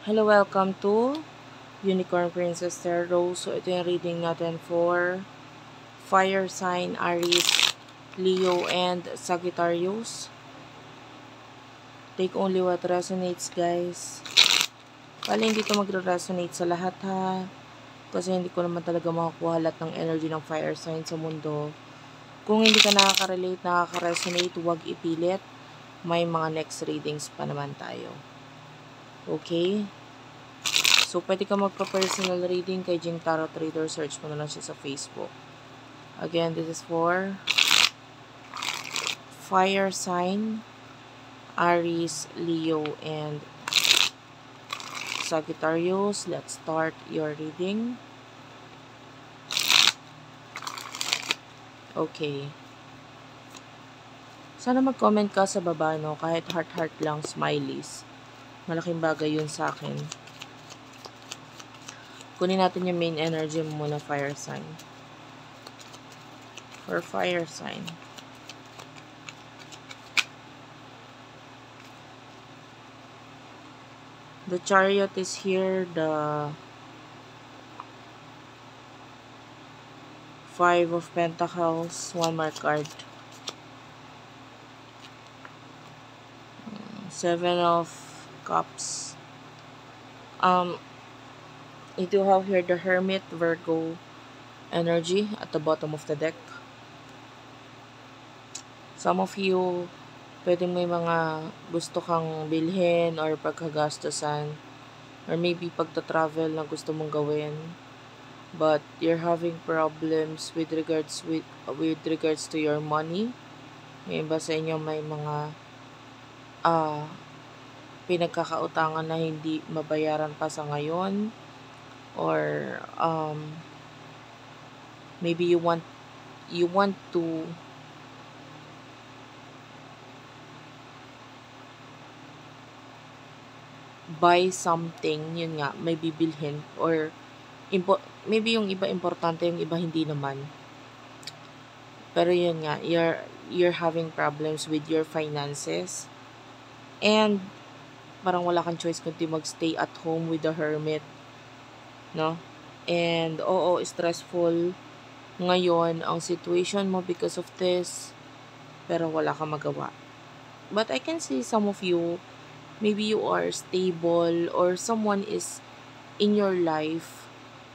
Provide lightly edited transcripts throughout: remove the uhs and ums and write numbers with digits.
Hello, welcome to Unicorn Princess Tarot. So, ito yung reading natin for Fire Sign, Aries, Leo, and Sagittarius. Take only what resonates, guys. Pala hindi ito magre-resonate sa lahat, ha. Kasi hindi ko naman talaga makakuha lahat ng energy ng fire sign sa mundo. Kung hindi ka nakaka-relate, nakaka-resonate, huwag ipilit. May mga next readings pa naman tayo. Okay? So, pwede ka magpa-personal reading kay Jing Tarot Trader. Search mo na lang siya sa Facebook. Again, this is for Fire Sign, Aries, Leo, and Sagittarius. Let's start your reading. Okay. Sana mag-comment ka sa baba, no? Kahit heart-heart lang, smileys. Malaking bagay yun sa akin. Kunin natin yung main energy mo muna, Fire Sign. For Fire Sign. The Chariot is here. The Five of Pentacles. One more card. Seven of Cups. You do have here the Hermit, Virgo energy at the bottom of the deck. Some of you, pwedeng may mga gusto kang bilhin or pagkagastusan. Or maybe pagta-travel na gusto mong gawin. But you're having problems with regards to your money. May iba sa inyo may mga pinagkakautangan na hindi mabayaran pa sa ngayon. Or maybe you want to buy something, yun nga, may bibilhin, or maybe yung iba importante, yung iba hindi naman. Pero yun nga, you're having problems with your finances, and parang wala kang choice kundi magstay at home with the Hermit, no? And oo, stressful ngayon ang situation mo because of this, pero wala kang magawa. But I can see some of you, maybe you are stable or someone is in your life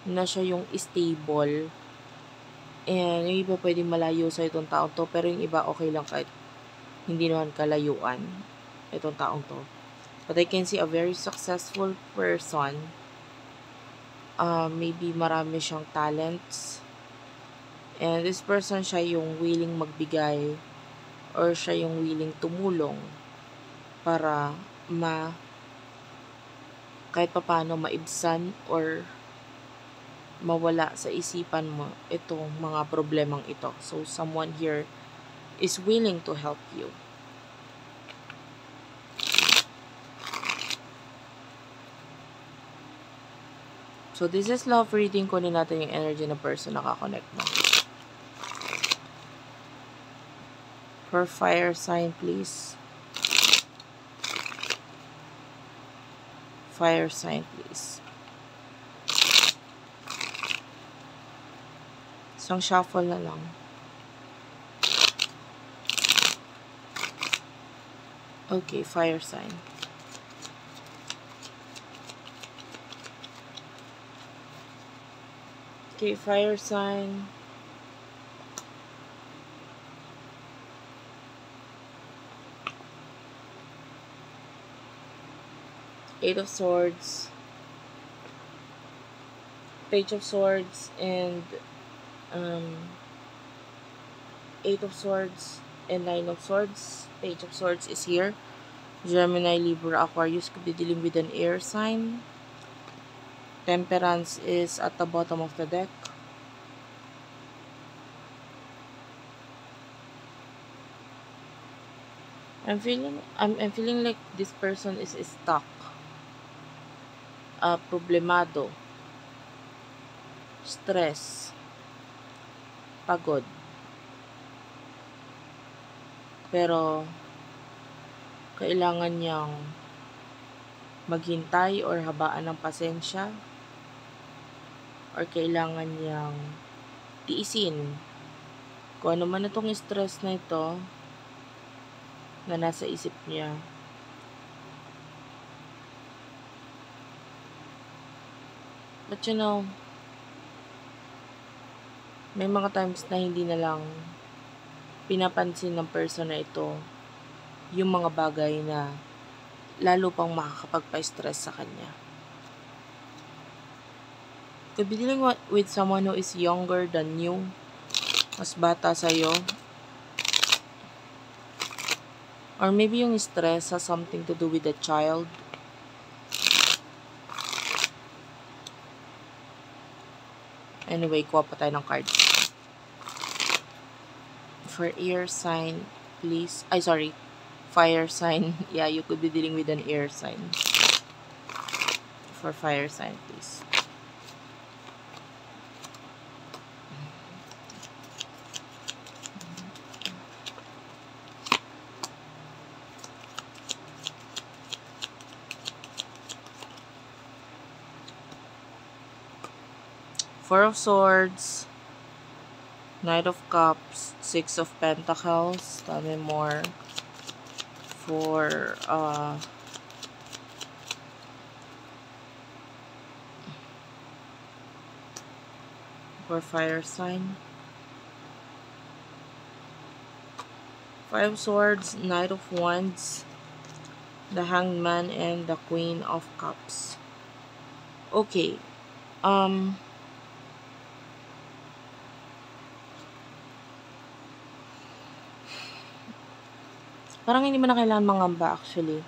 na siya yung stable. And yung iba pwedeng malayo sa itong taong to, pero yung iba okay lang kahit hindi naman kalayuan itong taong to. But I can see a very successful person. Maybe marami siyang talents. And this person, siya yung willing magbigay or siya yung willing tumulong para kahit papaano maibsan or mawala sa isipan mo itong mga problemang ito. So, someone here is willing to help you. So, this is love reading. Kunin natin yung energy ng person na nakakonect mo. For fire sign, please. Fire sign, please. Isang shuffle na lang. Okay, fire sign. Okay, fire sign. Eight of Swords. Page of Swords and Eight of Swords and Nine of Swords. Page of Swords is here. Gemini, Libra, Aquarius could be dealing with an air sign. Temperance is at the bottom of the deck. I'm feeling like this person is stuck. Problemado. Stress. Pagod. Pero kailangan niyang maghintay or habaan ng pasensya, or kailangan niyang tiisin kung ano man itong stress na ito na nasa isip niya. But may mga times na hindi na lang pinapansin ng person na ito yung mga bagay na lalo pang makakapagpa-stress sa kanya. Could be dealing with someone who is younger than you, mas bata sa'yo, or maybe yung stress has something to do with the child. Anyway, kuha pa tayo ng card. For air sign, please. Fire sign. Yeah, you could be dealing with an air sign. For fire sign, please. Four of Swords, Knight of Cups, Six of Pentacles. Tell me more for fire sign. Five of Swords, Knight of Wands, the Hanged Man, and the Queen of Cups. Okay. Parang hindi mo na kailangan mangamba actually.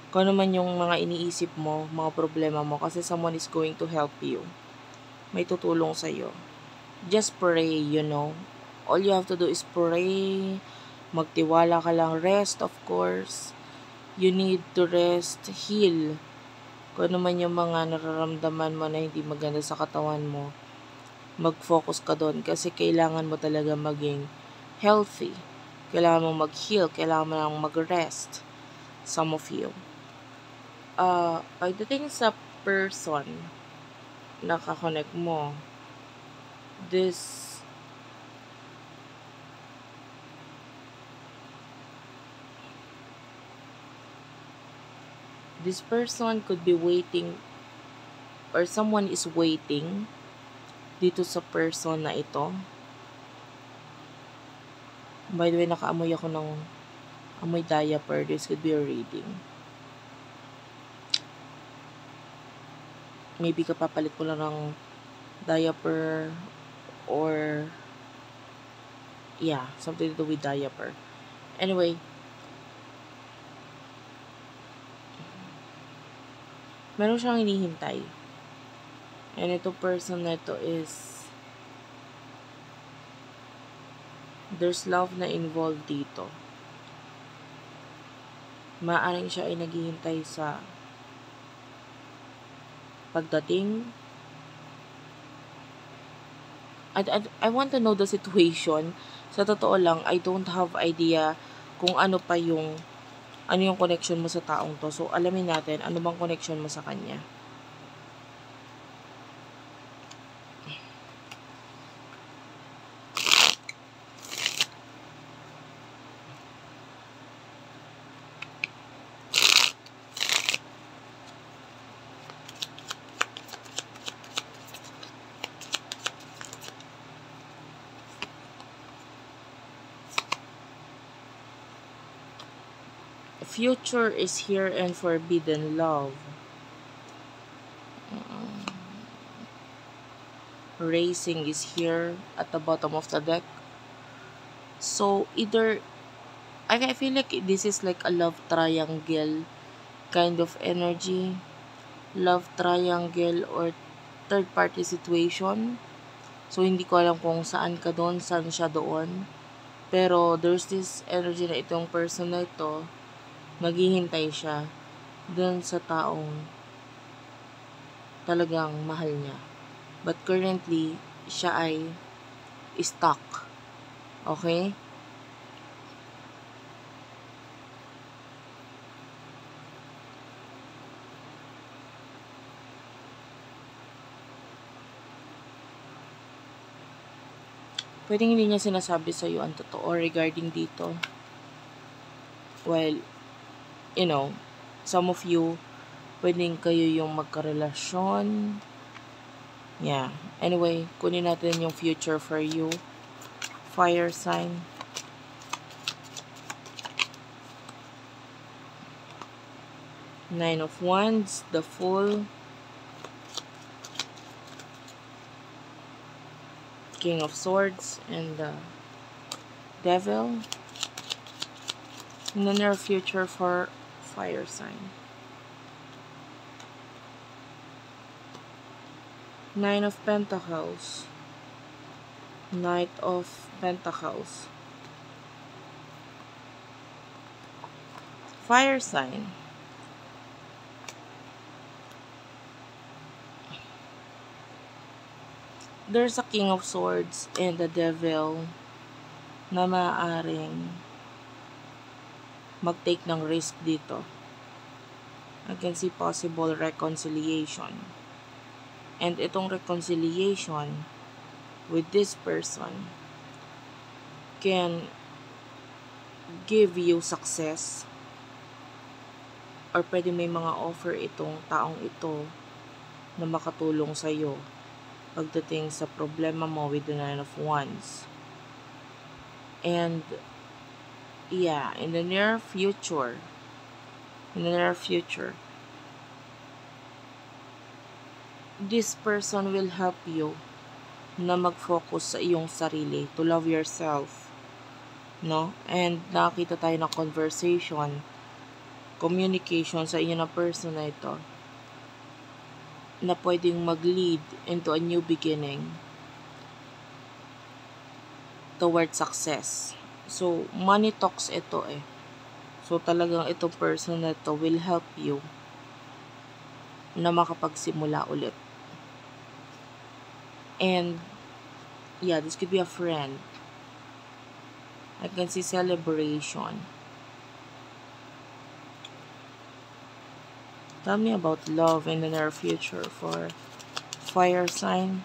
Kung ano man yung mga iniisip mo, mga problema mo, kasi someone is going to help you. May tutulong sa'yo. Just pray, All you have to do is pray. Magtiwala ka lang. Rest, of course. You need to rest, heal. Kung ano man yung mga nararamdaman mo na hindi maganda sa katawan mo, mag-focus ka doon kasi kailangan mo talaga maging healthy. Kailangan mo mag-heal, kailangan mo lang mag-rest. Some of you. Pagdating sa person na kakonect mo, this person could be waiting, or someone is waiting dito sa person na ito. By the way, nakaamoy ako ng amoy diaper. This could be a reading. Maybe kapapalit mo lang ng diaper or something to do with diaper. Anyway, meron siyang hinihintay. And ito person na ito is there's love na involved dito. Maaaring siya ay naghihintay sa pagdating. I want to know the situation. Sa totoo lang, I don't have idea kung ano yung connection mo sa taong to. So, alamin natin, ano bang connection mo sa kanya. Future is here and forbidden love. Racing is here at the bottom of the deck. So, either, I feel like this is like a love triangle kind of energy. Love triangle or third party situation. So, hindi ko alam kung saan ka doon, saan siya doon. Pero, there's this energy na itong person na ito, maghihintay siya dun sa taong talagang mahal niya. But currently, siya ay stuck. Okay? pwedeng hindi niya sinasabi sa'yo ang totoo regarding dito. Well, some of you, pwedeng kayo yung magkarelasyon. Yeah. Anyway, kunin natin yung future for you. Fire sign. Nine of Wands, the Fool, King of Swords, and the Devil. In the near future for fire sign. Nine of Pentacles, Knight of Pentacles, fire sign. There's a King of Swords and the Devil na maaaring mag-take ng risk dito. I can see possible reconciliation. And itong reconciliation with this person can give you success, or pwede may mga offer itong taong ito na makatulong sa'yo pagdating sa problema mo with the Nine of Wands. And yeah, in the near future, this person will help you na mag-focus sa iyong sarili, to love yourself, no? And nakita tayo ng conversation, communication sa iyo na person na ito, na pwedeng mag-lead into a new beginning toward success. So, money talks ito eh. So, talagang itong person na ito will help you na makapagsimula ulit. And, yeah, this could be a friend. I can see celebration. Tell me about love in the near future for fire sign.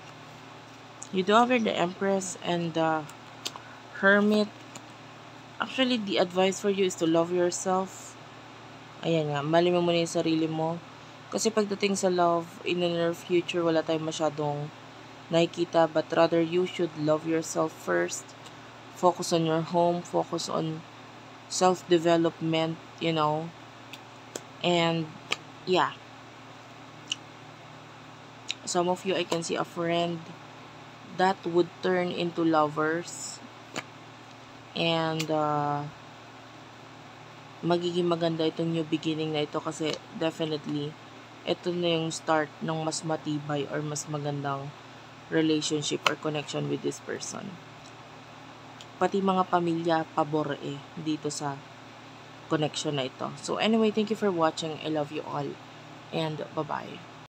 You do have the Empress and the Hermit. Actually, the advice for you is to love yourself. Ayan nga, mali mo muna yung sarili mo. Kasi pagdating sa love, in the near future, wala tayong masyadong nakikita. But rather, you should love yourself first. Focus on your home. Focus on self-development, And, yeah. Some of you, I can see a friend that would turn into lovers. And, magiging maganda itong new beginning na ito kasi definitely, ito na yung start ng mas matibay or mas magandang relationship or connection with this person. Pati mga pamilya, pabor dito sa connection na ito. So anyway, thank you for watching. I love you all. And bye-bye.